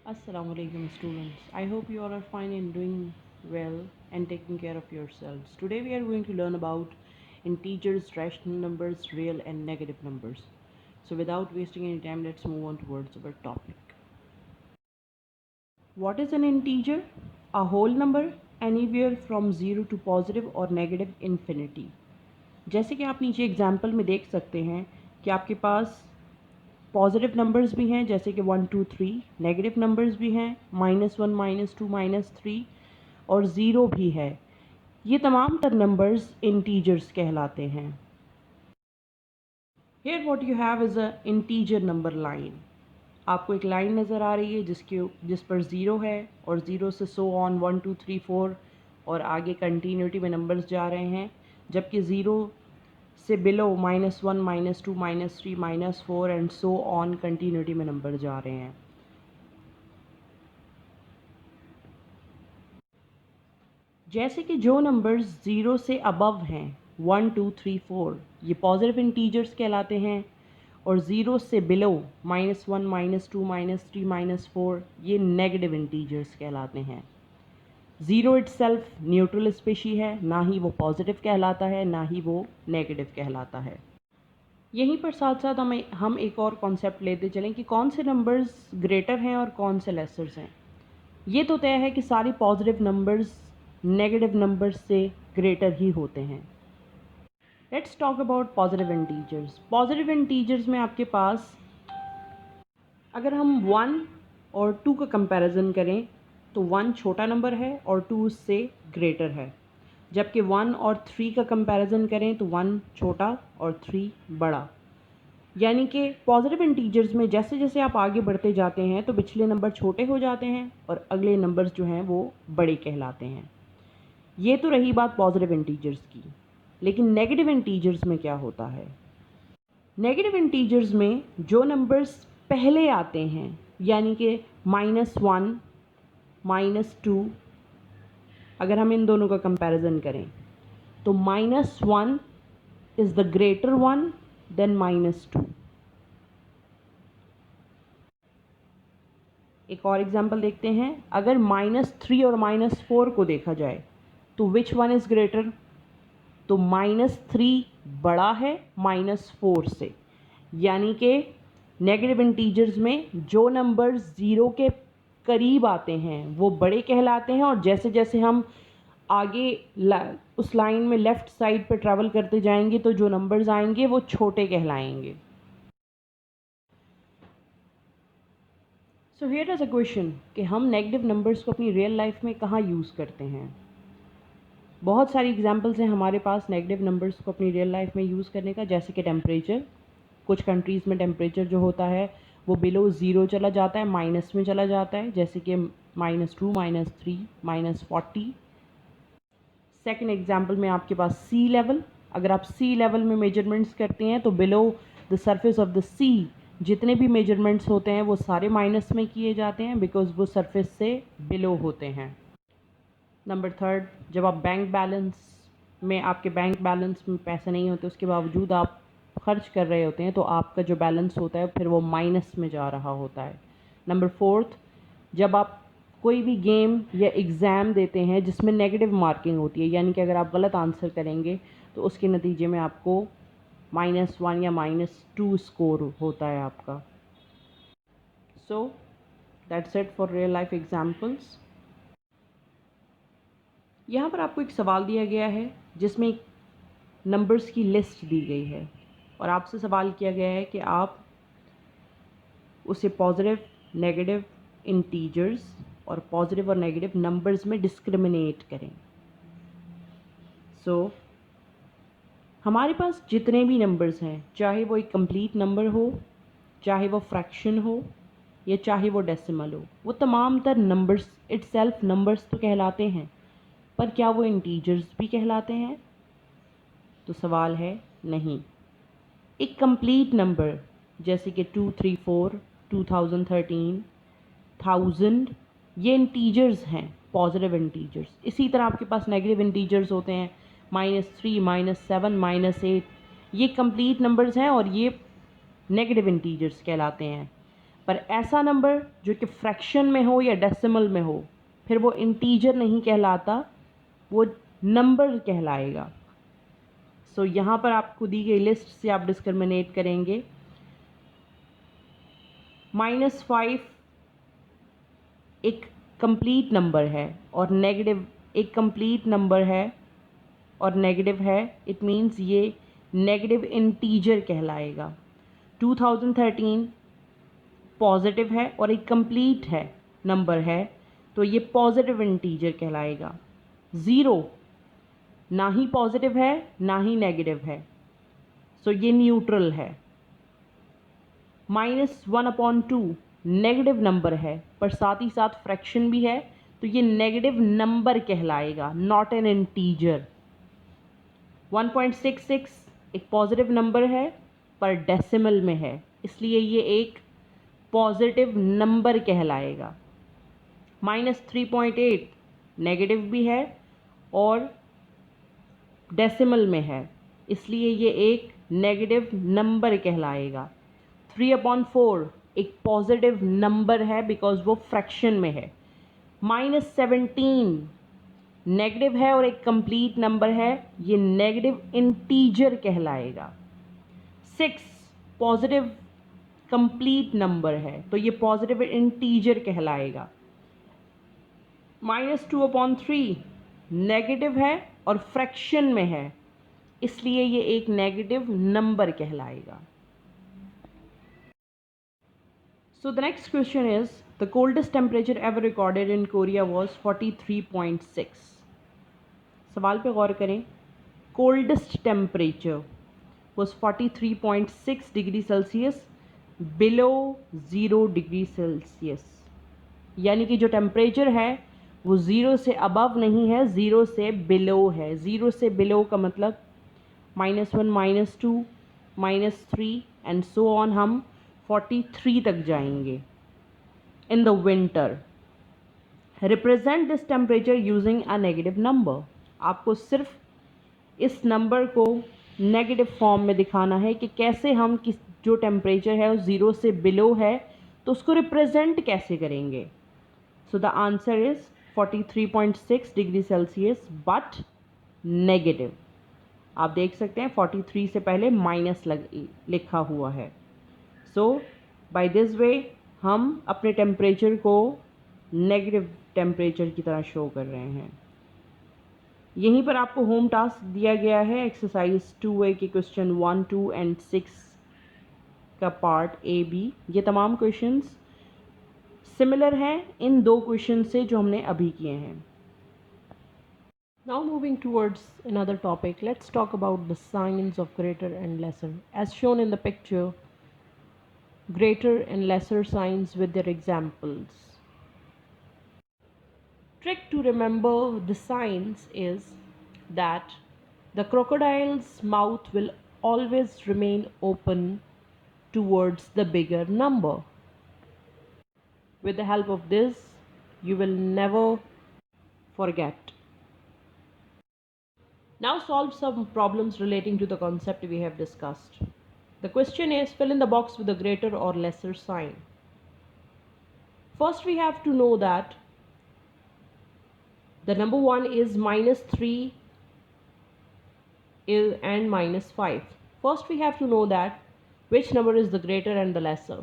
Assalamu alaikum students. I hope you all are fine and doing well and taking care of yourselves. Today we are going to learn about integers, rational numbers, real and negative numbers. So without wasting any time, let's move on towards our topic. What is an integer? A whole number anywhere from 0 to positive or negative infinity. जैसे कि आप नीचे example में देख सकते हैं कि आपके पास पॉजिटिव नंबर्स भी हैं जैसे कि 1 2 3, नेगेटिव नंबर्स भी हैं -1 -2 -3 और ज़ीरो भी है। ये तमाम तर नंबर्स इंटीजर्स कहलाते हैं। Here what you have is a integer number line. आपको एक लाइन नज़र आ रही है जिस पर ज़ीरो है और ज़ीरो से सो ऑन 1 2 3 4 और आगे कंटिन्यूटी में नंबर्स जा रहे हैं, जबकि ज़ीरो से below -1 -2 -3 -4 and so on continuity में नंबर जा रहे हैं। जैसे कि जो नंबर्स ज़ीरो से अबव हैं 1 2 3 4 ये पॉजिटिव इंटीजर्स कहलाते हैं और ज़ीरो से बिलो -1 -2 -3 -4 ये नेगेटिव इंटीजर्स कहलाते हैं। ज़ीरो इटसेल्फ न्यूट्रल स्पेशी है, ना ही वो पॉजिटिव कहलाता है ना ही वो नेगेटिव कहलाता है। यहीं पर साथ साथ हम एक और कॉन्सेप्ट लेते चलें कि कौन से नंबर्स ग्रेटर हैं और कौन से लेसर्स हैं। ये तो तय है कि सारी पॉजिटिव नंबर्स नेगेटिव नंबर्स से ग्रेटर ही होते हैं। Let's talk about positive integers. Positive integers में आपके पास अगर हम 1 और 2 का कंपैरिजन करें तो 1 छोटा नंबर है और 2 उससे ग्रेटर है, जबकि 1 और 3 का कंपैरिजन करें तो 1 छोटा और 3 बड़ा। यानी कि पॉजिटिव इंटीजर्स में जैसे जैसे आप आगे बढ़ते जाते हैं तो पिछले नंबर छोटे हो जाते हैं और अगले नंबर्स जो हैं वो बड़े कहलाते हैं। ये तो रही बात पॉजिटिव इंटीजर्स की, लेकिन नेगेटिव इंटीजर्स में क्या होता है। नेगेटिव इंटीजर्स में जो नंबर्स पहले आते हैं यानी कि -1 -2, अगर हम इन दोनों का कंपैरिजन करें तो -1 is the greater one than -2। एक और एग्जांपल देखते हैं। अगर -3 और -4 को देखा जाए तो विच वन इज़ ग्रेटर, तो -3 बड़ा है -4 से। यानी कि नेगेटिव इंटीजर्स में जो नंबर ज़ीरो के करीब आते हैं वो बड़े कहलाते हैं और जैसे जैसे हम आगे उस लाइन में लेफ़्ट साइड पे ट्रैवल करते जाएंगे तो जो नंबर्स आएंगे वो छोटे कहलाएंगे। So here is a question कि हम नेगेटिव नंबर्स को अपनी रियल लाइफ में कहाँ यूज़ करते हैं। बहुत सारी एग्जांपल्स हैं हमारे पास नेगेटिव नंबर्स को अपनी रियल लाइफ में यूज़ करने का, जैसे कि टेम्परेचर। कुछ कंट्रीज़ में टेम्परेचर जो होता है वो बिलो ज़ीरो चला जाता है, माइनस में चला जाता है, जैसे कि -2 -3 -40। सेकेंड एग्जांपल में आपके पास सी लेवल। अगर आप सी लेवल में मेजरमेंट्स करते हैं तो below the surface of the sea जितने भी मेजरमेंट्स होते हैं वो सारे माइनस में किए जाते हैं बिकॉज वो सरफेस से बिलो होते हैं। नंबर थर्ड, जब आप बैंक बैलेंस में आपके बैंक बैलेंस में पैसे नहीं होते उसके बावजूद आप खर्च कर रहे होते हैं तो आपका जो बैलेंस होता है फिर वो माइनस में जा रहा होता है। नंबर फोर्थ, जब आप कोई भी गेम या एग्ज़ाम देते हैं जिसमें नेगेटिव मार्किंग होती है, यानी कि अगर आप गलत आंसर करेंगे तो उसके नतीजे में आपको -1 या -2 स्कोर होता है आपका। So that's it for real life examples. यहाँ पर आपको एक सवाल दिया गया है जिसमें नंबर्स की लिस्ट दी गई है और आपसे सवाल किया गया है कि आप उसे पॉजिटिव, नेगेटिव इंटीजर्स और पॉजिटिव और नेगेटिव नंबर्स में डिस्क्रिमिनेट करें। सो हमारे पास जितने भी नंबर्स हैं, चाहे वो एक कंप्लीट नंबर हो, चाहे वो फ्रैक्शन हो या चाहे वो डेसिमल हो, वो तमाम तर नंबर्स इटसेल्फ नंबर्स तो कहलाते हैं, पर क्या वो इंटीजर्स भी कहलाते हैं? तो सवाल है नहीं। एक कंप्लीट नंबर जैसे कि 2 3 4 2013 1000 ये इंटीजर्स हैं, पॉजिटिव इंटीजर्स। इसी तरह आपके पास नेगेटिव इंटीजर्स होते हैं -3 -7 -8, ये कंप्लीट नंबर्स हैं और ये नेगेटिव इंटीजर्स कहलाते हैं। पर ऐसा नंबर जो कि फ्रैक्शन में हो या डेसिमल में हो, फिर वो इंटीजर नहीं कहलाता, वो नंबर कहलाएगा। सो यहाँ पर आपको दी गई लिस्ट से आप डिस्क्रिमिनेट करेंगे। -5 एक कंप्लीट नंबर है और नेगेटिव एक कंप्लीट नंबर है और नेगेटिव है, इट मीन्स ये नेगेटिव इंटीजर कहलाएगा। 2013 पॉजिटिव है और एक कंप्लीट है नंबर है, तो ये पॉजिटिव इंटीजर कहलाएगा। 0 ना ही पॉजिटिव है ना ही नेगेटिव है, सो ये न्यूट्रल है। -1/2 नेगेटिव नंबर है पर साथ ही साथ फ्रैक्शन भी है, तो ये नेगेटिव नंबर कहलाएगा, नॉट एन इंटीजर। 1.66 एक पॉजिटिव नंबर है पर डेसिमल में है, इसलिए ये एक पॉजिटिव नंबर कहलाएगा। -3.8 नेगेटिव भी है और डेसिमल में है, इसलिए ये एक नेगेटिव नंबर कहलाएगा। 3/4 एक पॉजिटिव नंबर है बिकॉज वो फ्रैक्शन में है। -17 नेगेटिव है और एक कंप्लीट नंबर है, ये नेगेटिव इंटीजर कहलाएगा। 6 पॉजिटिव कंप्लीट नंबर है, तो ये पॉजिटिव इंटीजर कहलाएगा। -2/3 नेगेटिव है और फ्रैक्शन में है, इसलिए ये एक नेगेटिव नंबर कहलाएगा। So the next question is, the coldest temperature ever recorded in Korea was 43.6. सवाल पे गौर करें। Coldest temperature was 43.6 degree Celsius, below 0 degree Celsius. यानी कि जो टेम्परेचर है वो 0 से अबव नहीं है, 0 से बिलो है। 0 से बिलो का मतलब -1, -2, -3 एंड सो ऑन, हम 43 तक जाएंगे in the winter. Represent this temperature using a negative number. आपको सिर्फ इस नंबर को नेगेटिव फॉर्म में दिखाना है कि कैसे हम किस जो टेम्परेचर है वो 0 से बिलो है, तो उसको रिप्रेजेंट कैसे करेंगे। So the answer is 43.6 degree Celsius but negative. आप देख सकते हैं 43 से पहले माइनस लिखा हुआ है। सो बाय दिस वे हम अपने टेम्परेचर को नेगेटिव टेम्परेचर की तरह शो कर रहे हैं। यहीं पर आपको होम टास्क दिया गया है, एक्सरसाइज 2A के क्वेश्चन 1, 2 एंड 6 का पार्ट A, B। ये तमाम क्वेश्चंस सिमिलर हैं इन दो क्वेश्चन से जो हमने अभी किए हैं। Now moving towards another topic, let's talk about the signs of greater and lesser. As shown in the picture, greater and lesser signs with their examples. Trick to remember the signs is that the crocodile's mouth will always remain open towards the bigger number. With the help of this, you will never forget. Now solve some problems relating to the concept we have discussed. The question is, fill in the box with a greater or lesser sign. First we have to know that the number 1 is -3 and -5. First we have to know that which number is the greater and the lesser.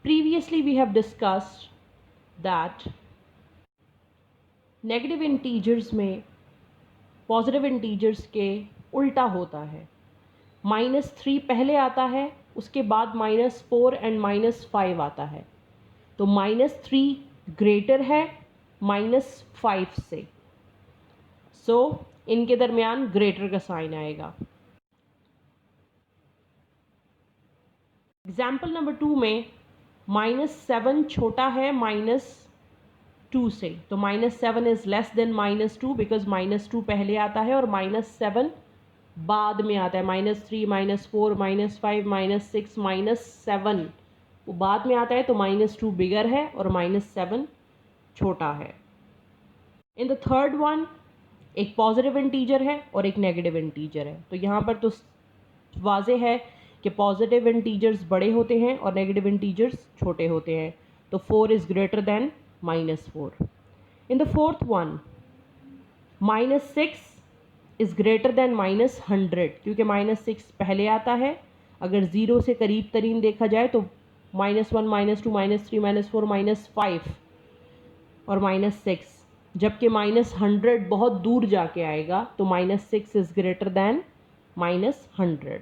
Previously we have discussed that negative integers में positive integers के उल्टा होता है। -3 पहले आता है, उसके बाद -4 एंड -5 आता है, तो -3 ग्रेटर है -5 से, सो इनके दरमियान ग्रेटर का साइन आएगा। एग्जाम्पल नंबर 2 में -7 छोटा है -2 से, तो -7 इज लेस देन -2 बिकॉज -2 पहले आता है और -7 बाद में आता है। -3, -4, -5, -6, -7 वो बाद में आता है, तो -2 बिगर है और -7 छोटा है। इन द थर्ड वन एक पॉजिटिव इंटीजर है और एक नेगेटिव इंटीजर है, तो यहाँ पर तो वाजे है कि पॉजिटिव इंटीजर्स बड़े होते हैं और नेगेटिव इंटीजर्स छोटे होते हैं. तो 4 is greater than -4. In the fourth one, -6 is greater than -100, क्योंकि -6 पहले आता है. अगर 0 से करीब तरीन देखा जाए तो -1, -2, -3, -4, -5 और -6, जबकि -100 बहुत दूर जाके आएगा. तो -6 इज़ ग्रेटर दैन -100.